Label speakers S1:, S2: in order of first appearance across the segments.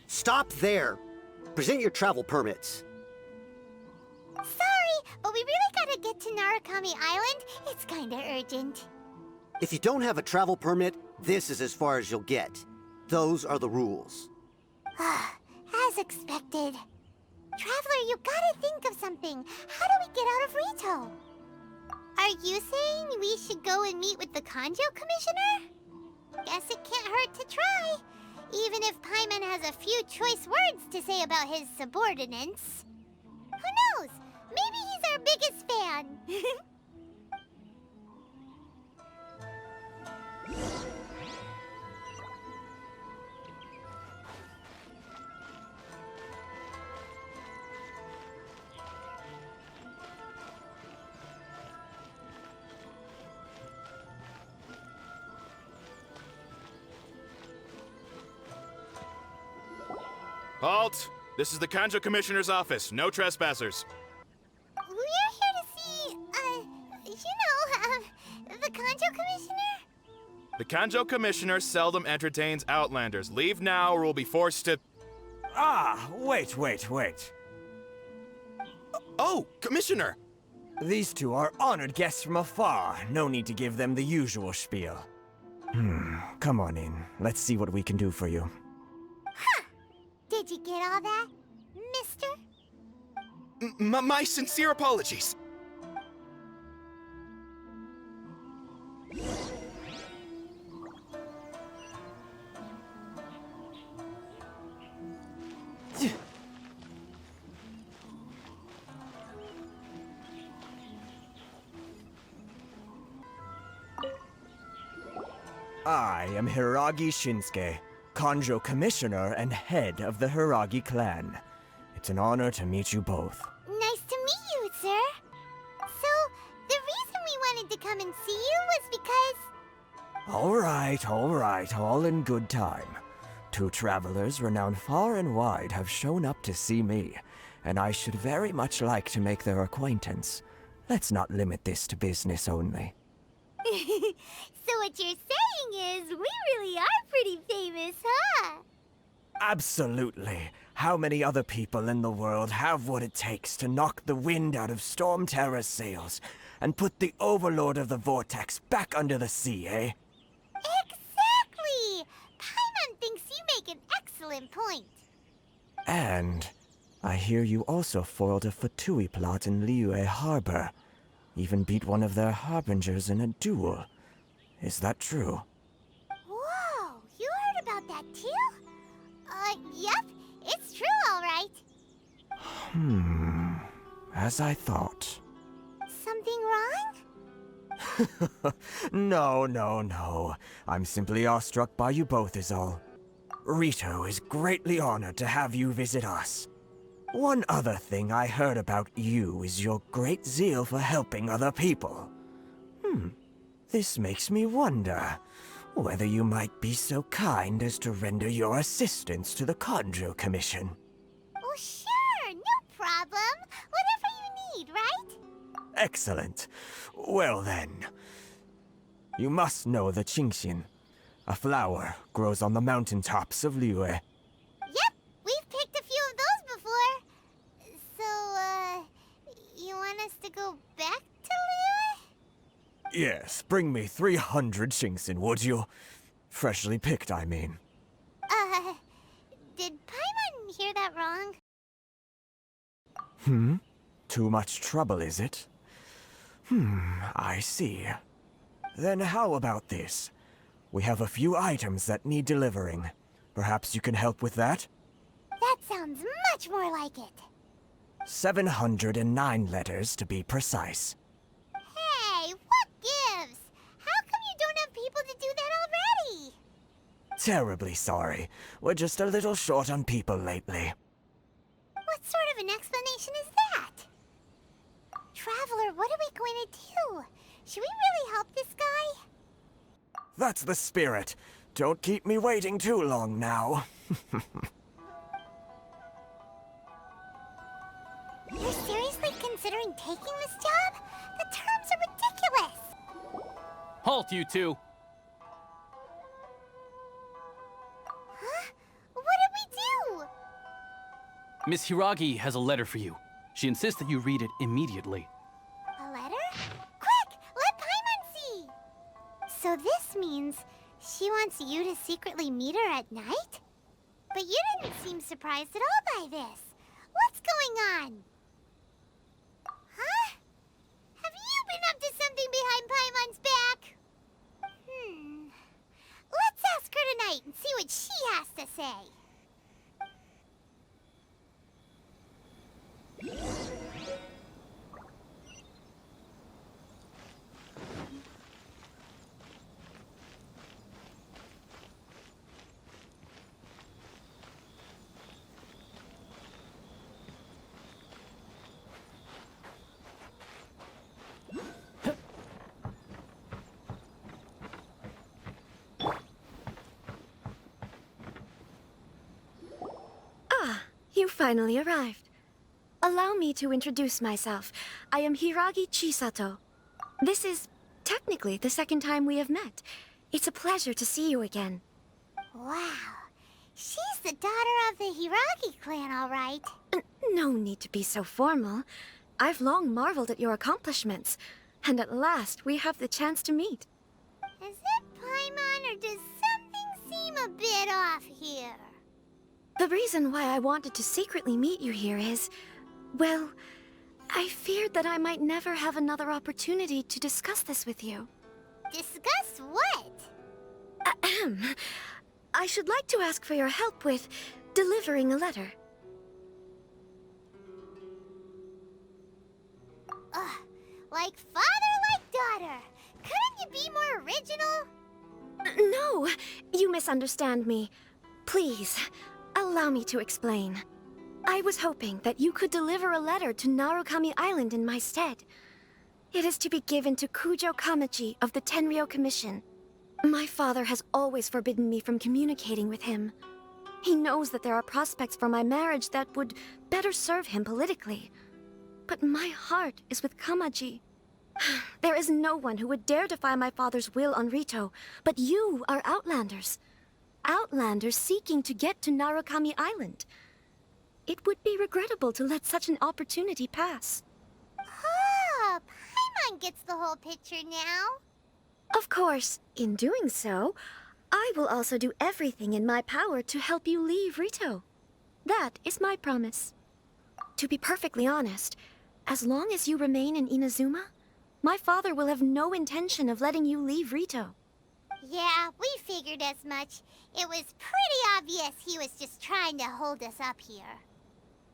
S1: Stop there! Present your travel permits.
S2: Sorry, but we really gotta get to Narukami Island. It's kinda urgent.
S1: If you don't have a travel permit, this is as far as you'll get. Those are the rules.
S2: As expected. Traveler, you gotta think of something. How do we get out of Rito? Are you saying we should go and meet with the Kanjo Commissioner? Guess it can't hurt to try. Even if Paimon has a few choice words to say about his subordinates. Who knows? Maybe he's our biggest fan.
S3: Halt! This is the Kanjo Commissioner's office. No trespassers.
S2: We're here to see, the Kanjo Commissioner?
S3: The Kanjo Commissioner seldom entertains Outlanders. Leave now or we'll be forced to...
S4: Ah, wait.
S3: Oh, Commissioner!
S4: These two are honored guests from afar. No need to give them the usual spiel. Come on in. Let's see what we can do for you.
S2: Did you get all that, mister?
S3: My sincere apologies.
S4: I am Hiragi Shinsuke, Kanjo Commissioner and head of the Hiragi clan. It's an honor to meet you both.
S2: Nice to meet you, sir. So, the reason we wanted to come and see you was because...
S4: All right, all in good time. Two travelers renowned far and wide have shown up to see me, and I should very much like to make their acquaintance. Let's not limit this to business only.
S2: So what you're saying is, we really are pretty famous, huh?
S4: Absolutely. How many other people in the world have what it takes to knock the wind out of Storm Terror's sails and put the Overlord of the Vortex back under the sea, eh?
S2: Exactly! Paimon thinks you make an excellent point.
S4: And I hear you also foiled a Fatui plot in Liyue Harbor. Even beat one of their harbingers in a duel. Is that true?
S2: Whoa, you heard about that too? Yep, it's true, all right.
S4: As I thought.
S2: Something wrong?
S4: No. I'm simply awestruck by you both is all. Rito is greatly honored to have you visit us. One other thing I heard about you is your great zeal for helping other people. This makes me wonder whether you might be so kind as to render your assistance to the Kanjo Commission.
S2: Oh, sure, no problem. Whatever you need, right?
S4: Excellent. Well then, you must know the Qingshin. A flower grows on the mountaintops of Liyue.
S2: Yep, we've picked a few of those before. So, you want us to go back to Liyue?
S4: Yes, bring me 300 Qingshin, would you? Freshly picked, I mean.
S2: Did Paimon hear that wrong?
S4: Too much trouble, is it? I see. Then how about this? We have a few items that need delivering. Perhaps you can help with that?
S2: That sounds much more like it.
S4: 709 letters to be precise.
S2: Hey, what gives? How come you don't have people to do that already?
S4: Terribly sorry. We're just a little short on people lately.
S2: What sort of an explanation is that? Traveler, what are we going to do? Should we really help this guy?
S4: That's the spirit. Don't keep me waiting too long now.
S2: You're seriously taking this job? The terms are ridiculous.
S5: Halt, you two!
S2: Huh? What did we do?
S5: Miss Hiragi has a letter for you. She insists that you read it immediately.
S2: A letter? Quick, let Paimon see. So this means she wants you to secretly meet her at night? But you didn't seem surprised at all by this. What's going on? Huh? Have you been up to something behind Paimon's back? Let's ask her tonight and see what she has to say.
S6: You finally arrived. Allow me to introduce myself. I am Hiragi Chisato. This is technically the second time we have met. It's a pleasure to see you again.
S2: Wow. She's the daughter of the Hiragi clan, all right.
S6: No need to be so formal. I've long marveled at your accomplishments, and at last we have the chance to meet.
S2: Is it Paimon, or does something seem a bit off here?
S6: The reason why I wanted to secretly meet you here is, well, I feared that I might never have another opportunity to discuss this with you.
S2: Discuss what?
S6: Ahem. I should like to ask for your help with delivering a letter.
S2: Ugh, like father, like daughter. Couldn't you be more original?
S6: No, you misunderstand me. Please, allow me to explain. I was hoping that you could deliver a letter to Narukami Island in my stead. It is to be given to Kujo Kamaji of the Tenryou Commission. My father has always forbidden me from communicating with him. He knows that there are prospects for my marriage that would better serve him politically. But my heart is with Kamaji. There is no one who would dare defy my father's will on Rito, but you are Outlanders. Outlanders seeking to get to Narukami Island. It would be regrettable to let such an opportunity pass.
S2: Oh, Paimon gets the whole picture now.
S6: Of course, in doing so, I will also do everything in my power to help you leave Rito. That is my promise. To be perfectly honest, as long as you remain in Inazuma, my father will have no intention of letting you leave Rito.
S2: Yeah, we figured as much. It was pretty obvious he was just trying to hold us up here.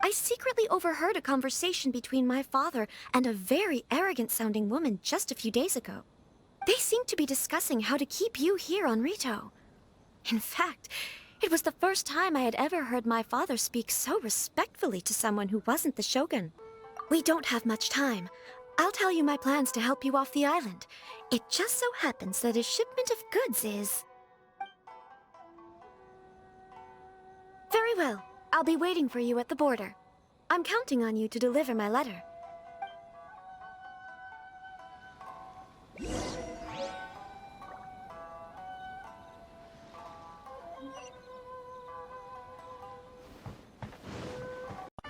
S6: I secretly overheard a conversation between my father and a very arrogant-sounding woman just a few days ago. They seemed to be discussing how to keep you here on Rito. In fact, it was the first time I had ever heard my father speak so respectfully to someone who wasn't the Shogun. We don't have much time. I'll tell you my plans to help you off the island. It just so happens that a shipment of goods is... Very well. I'll be waiting for you at the border. I'm counting on you to deliver my letter.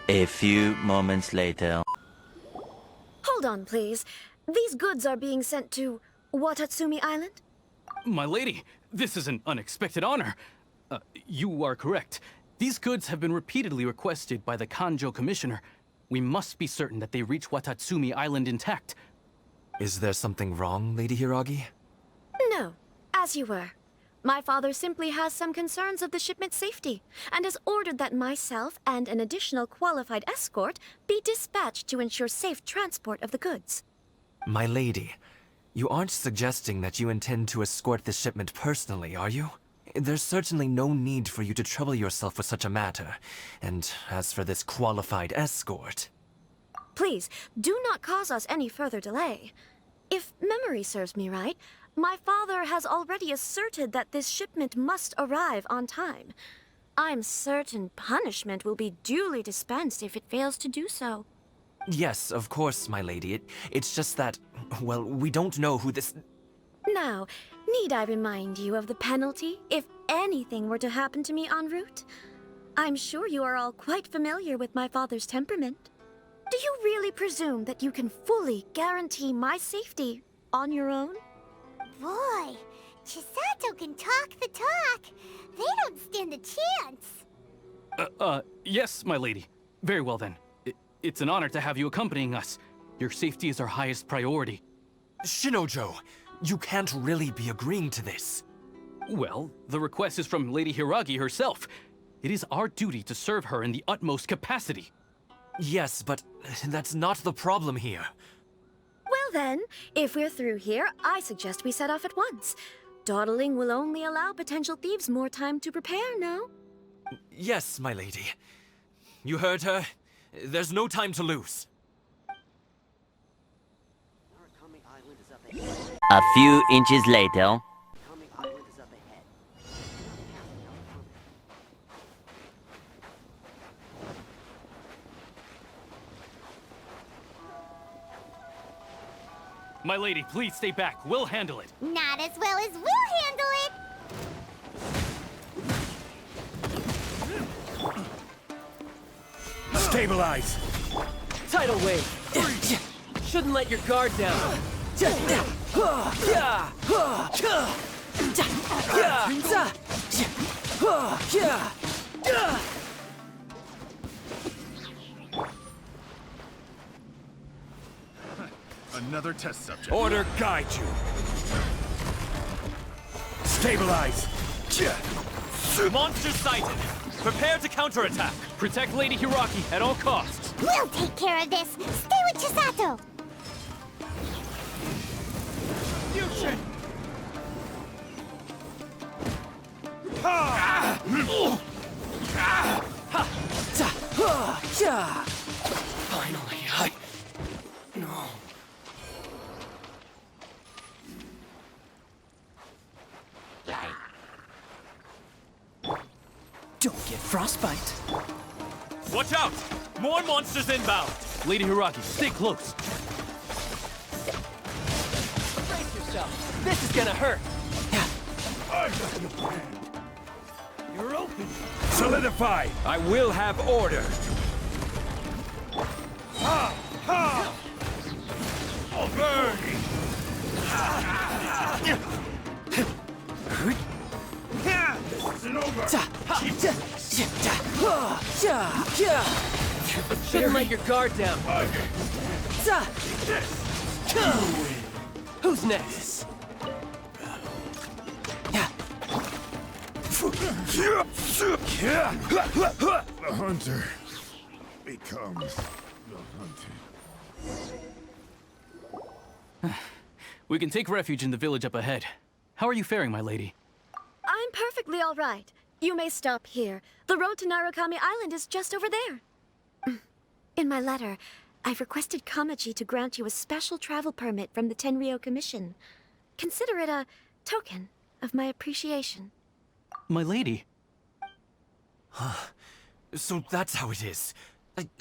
S7: A few moments later.
S6: Hold on, please. These goods are being sent to Watatsumi Island?
S5: My lady, this is an unexpected honor. You are correct. These goods have been repeatedly requested by the Kanjo Commissioner. We must be certain that they reach Watatsumi Island intact.
S3: Is there something wrong, Lady Hiragi?
S6: No, as you were. My father simply has some concerns of the shipment's safety, and has ordered that myself and an additional qualified escort be dispatched to ensure safe transport of the goods.
S3: My lady, you aren't suggesting that you intend to escort this shipment personally, are you? There's certainly no need for you to trouble yourself with such a matter. And as for this qualified escort...
S6: Please, do not cause us any further delay. If memory serves me right, my father has already asserted that this shipment must arrive on time. I'm certain punishment will be duly dispensed if it fails to do so.
S3: Yes, of course, my lady. It's just that, well, we don't know who this...
S6: Now, need I remind you of the penalty if anything were to happen to me en route? I'm sure you are all quite familiar with my father's temperament. Do you really presume that you can fully guarantee my safety on your own?
S2: Boy, Chisato can talk the talk. They don't stand a chance.
S5: Yes, my lady. Very well then. It's an honor to have you accompanying us. Your safety is our highest priority.
S3: Shinojo, you can't really be agreeing to this.
S5: Well, the request is from Lady Hiragi herself. It is our duty to serve her in the utmost capacity.
S3: Yes, but that's not the problem here.
S6: Well then, if we're through here, I suggest we set off at once. Dawdling will only allow potential thieves more time to prepare, no?
S3: Yes, my lady. You heard her. There's no time to lose.
S1: Narukami Island is up ahead.
S7: A few inches later.
S1: Narukami Island is up ahead.
S5: My lady, please stay back. We'll handle it.
S2: Not as well as we'll handle it.
S8: Stabilize!
S9: Tidal wave! Shouldn't let your guard down.
S8: Another test subject.
S4: Order guide you.
S8: Stabilize!
S3: Monster sighted! Prepare to counterattack!
S5: Protect Lady Hiragi at all costs.
S2: We'll take care of this. Stay with Chisato.
S3: Finally, I... No.
S9: Don't get frostbite.
S3: Watch out! More monsters inbound!
S5: Lady Hiragi, stay close.
S9: Brace yourself. This is gonna hurt.
S8: You're open! Solidify! I will have order! Ha! Ha! Oh, burn! This isn't over!
S9: Shouldn't let your guard down. Who's next?
S8: The hunter becomes the hunted.
S5: We can take refuge in the village up ahead. How are you faring, my lady?
S6: I'm perfectly all right. You may stop here. The road to Narukami Island is just over there. In my letter, I've requested Kamaji to grant you a special travel permit from the Tenryou Commission. Consider it a token of my appreciation.
S5: My lady.
S3: So that's how it is.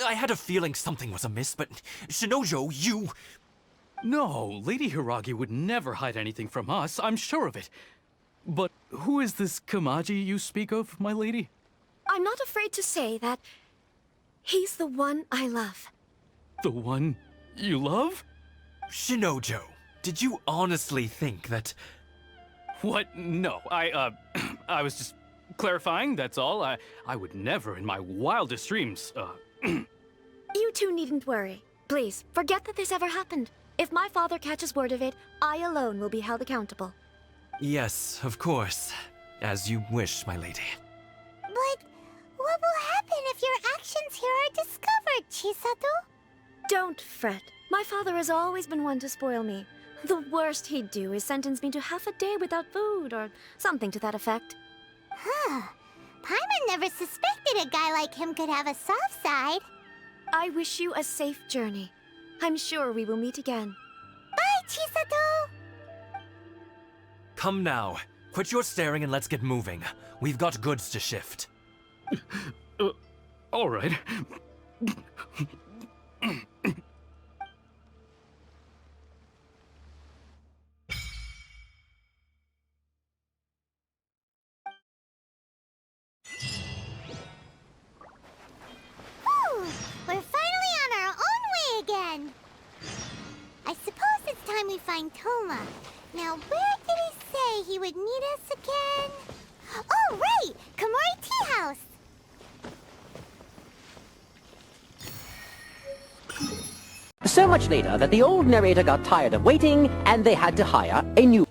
S3: I had a feeling something was amiss, but Shinojo, you...
S5: No, Lady Hiragi would never hide anything from us, I'm sure of it. But who is this Kamaji you speak of, my lady?
S6: I'm not afraid to say that he's the one I love.
S5: The one you love?
S3: Shinojo, did you honestly think that...
S5: What? No, I was just clarifying, that's all. I would never in my wildest dreams,
S6: You two needn't worry. Please, forget that this ever happened. If my father catches word of it, I alone will be held accountable.
S3: Yes, of course. As you wish, my lady.
S2: But what will happen if your actions here are discovered, Chisato?
S6: Don't fret. My father has always been one to spoil me. The worst he'd do is sentence me to half a day without food, or something to that effect.
S2: Huh. Paimon never suspected a guy like him could have a soft side.
S6: I wish you a safe journey. I'm sure we will meet again.
S2: Bye, Chisato!
S3: Come now. Quit your staring and let's get moving. We've got goods to shift.
S5: all right.
S2: Now, where did he say he would meet us again? Oh, right! Komori Tea House!
S10: So much later that the old narrator got tired of waiting, and they had to hire a new...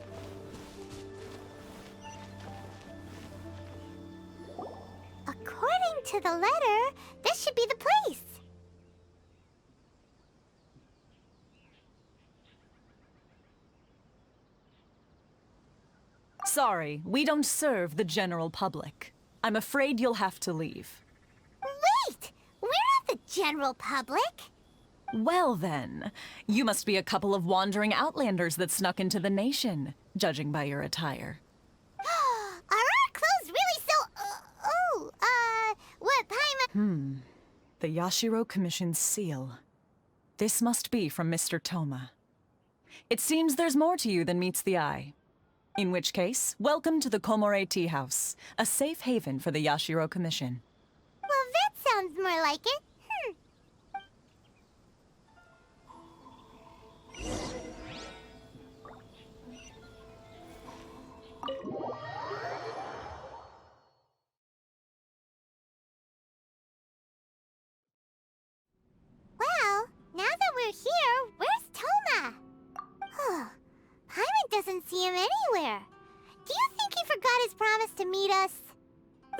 S2: According to the letter, this should be the place.
S11: Sorry, we don't serve the general public. I'm afraid you'll have to leave.
S2: Wait! We're not the general public.
S11: Well then, you must be a couple of wandering outlanders that snuck into the nation, judging by your attire.
S2: Are our clothes really so... what Paimon...
S11: The Yashiro Commission's seal. This must be from Mr. Toma. It seems there's more to you than meets the eye. In which case, welcome to the Komore Tea House, a safe haven for the Yashiro Commission.
S2: Well, that sounds more like it. Well, now that we're here, where's Toma? Paimon doesn't see him anywhere. Do you think he forgot his promise to meet us?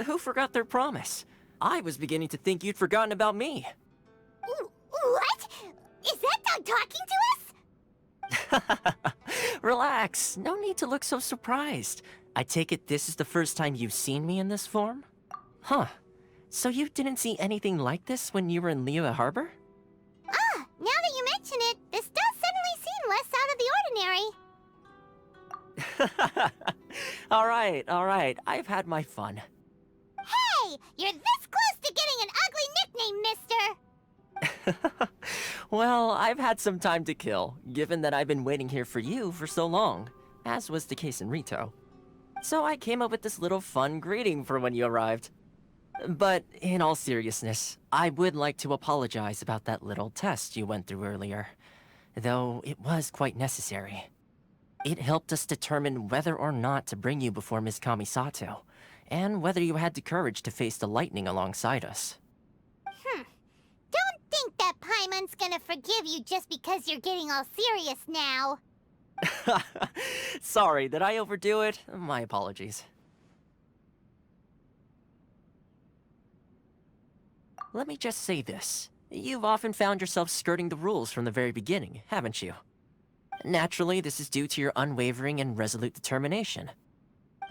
S9: Who forgot their promise? I was beginning to think you'd forgotten about me.
S2: What? Is that dog talking to us?
S9: Relax. No need to look so surprised. I take it this is the first time you've seen me in this form? Huh. So you didn't see anything like this when you were in Liyue Harbor?
S2: Ah, now that you mention it, this does suddenly seem less out of the ordinary.
S9: All right. I've had my fun.
S2: Hey! You're this close to getting an ugly nickname, mister!
S9: Well, I've had some time to kill, given that I've been waiting here for you for so long, as was the case in Rito. So I came up with this little fun greeting for when you arrived. But in all seriousness, I would like to apologize about that little test you went through earlier, though it was quite necessary. It helped us determine whether or not to bring you before Ms. Kamisato, and whether you had the courage to face the lightning alongside us.
S2: Don't think that Paimon's gonna forgive you just because you're getting all serious now.
S9: Sorry, did I overdo it? My apologies. Let me just say this. You've often found yourself skirting the rules from the very beginning, haven't you? Naturally, this is due to your unwavering and resolute determination.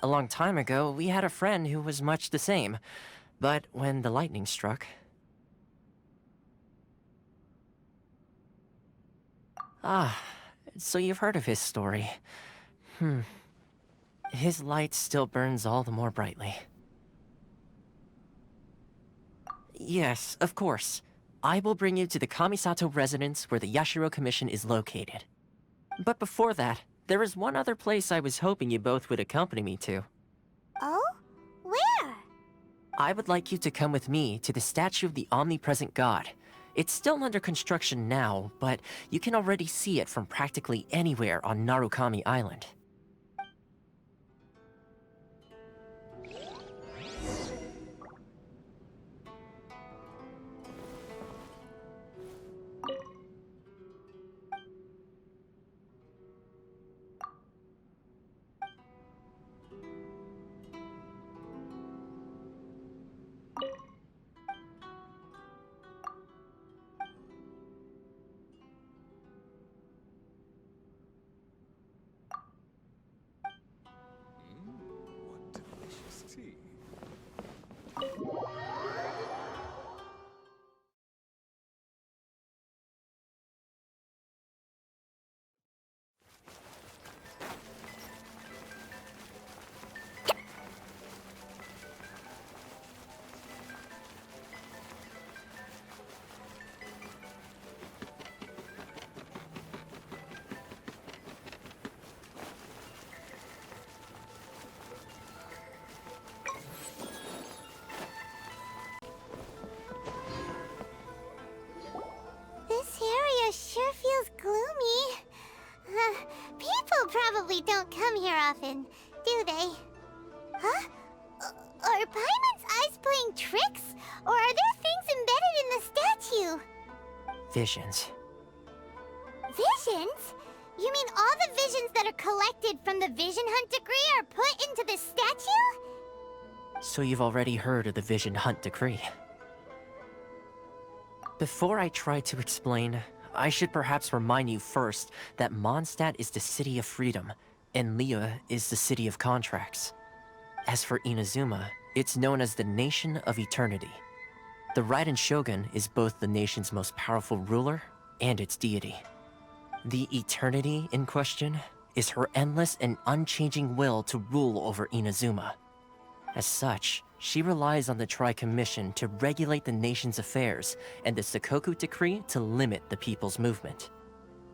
S9: A long time ago, we had a friend who was much the same, but when the lightning struck... Ah, so you've heard of his story. His light still burns all the more brightly. Yes, of course. I will bring you to the Kamisato residence where the Yashiro Commission is located. But before that, there is one other place I was hoping you both would accompany me to.
S2: Oh? Where?
S9: I would like you to come with me to the statue of the omnipresent god. It's still under construction now, but you can already see it from practically anywhere on Narukami Island.
S2: don't come here often, do they? Huh? Are Paimon's eyes playing tricks? Or are there things embedded in the statue?
S9: Visions.
S2: Visions? You mean all the visions that are collected from the Vision Hunt decree are put into this statue?
S9: So you've already heard of the Vision Hunt decree. Before I try to explain, I should perhaps remind you first that Mondstadt is the city of freedom, and Liyue is the city of contracts. As for Inazuma, it's known as the Nation of Eternity. The Raiden Shogun is both the nation's most powerful ruler and its deity. The Eternity in question is her endless and unchanging will to rule over Inazuma. As such, she relies on the Tri-Commission to regulate the nation's affairs and the Sakoku Decree to limit the people's movement.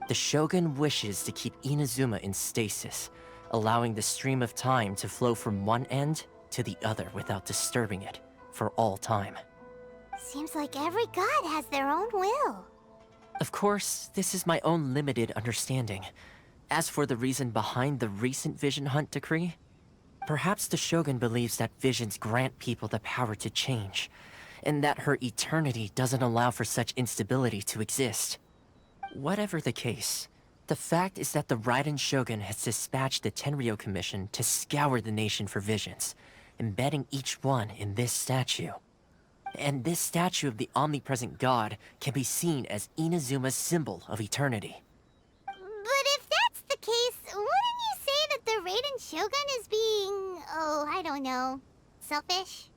S9: The Shogun wishes to keep Inazuma in stasis, allowing the stream of time to flow from one end to the other without disturbing it for all time.
S2: Seems like every god has their own will.
S9: Of course, this is my own limited understanding. As for the reason behind the recent Vision Hunt decree, perhaps the Shogun believes that visions grant people the power to change, and that her eternity doesn't allow for such instability to exist. Whatever the case, the fact is that the Raiden Shogun has dispatched the Tenryou Commission to scour the nation for visions, embedding each one in this statue. And this statue of the omnipresent god can be seen as Inazuma's symbol of eternity.
S2: But if that's the case, wouldn't you say that the Raiden Shogun is being, I don't know, selfish?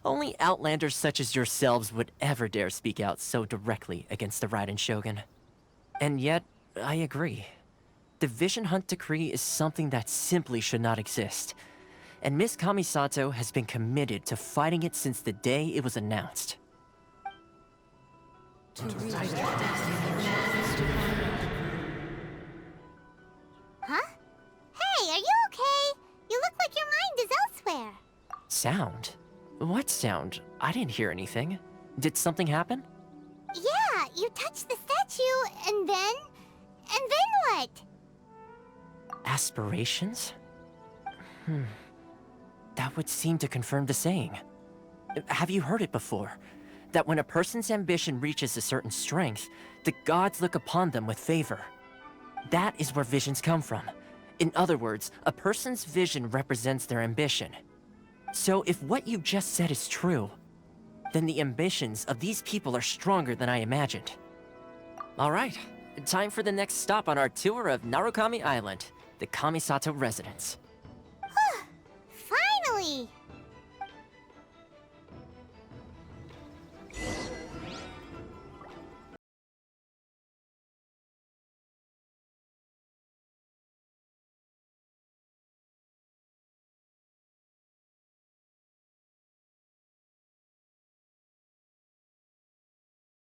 S9: Only outlanders such as yourselves would ever dare speak out so directly against the Raiden Shogun. And yet, I agree. The Vision Hunt decree is something that simply should not exist. And Miss Kamisato has been committed to fighting it since the day it was announced.
S2: Huh? Hey, are you okay? You look like your mind is elsewhere.
S9: Sound? What sound? I didn't hear anything. Did something happen?
S2: Yeah, you touched the statue, and then what?
S9: Aspirations? That would seem to confirm the saying. Have you heard it before? That when a person's ambition reaches a certain strength, the gods look upon them with favor. That is where visions come from. In other words, a person's vision represents their ambition. So if what you just said is true, then the ambitions of these people are stronger than I imagined. Alright, time for the next stop on our tour of Narukami Island, the Kamisato residence.
S2: Finally!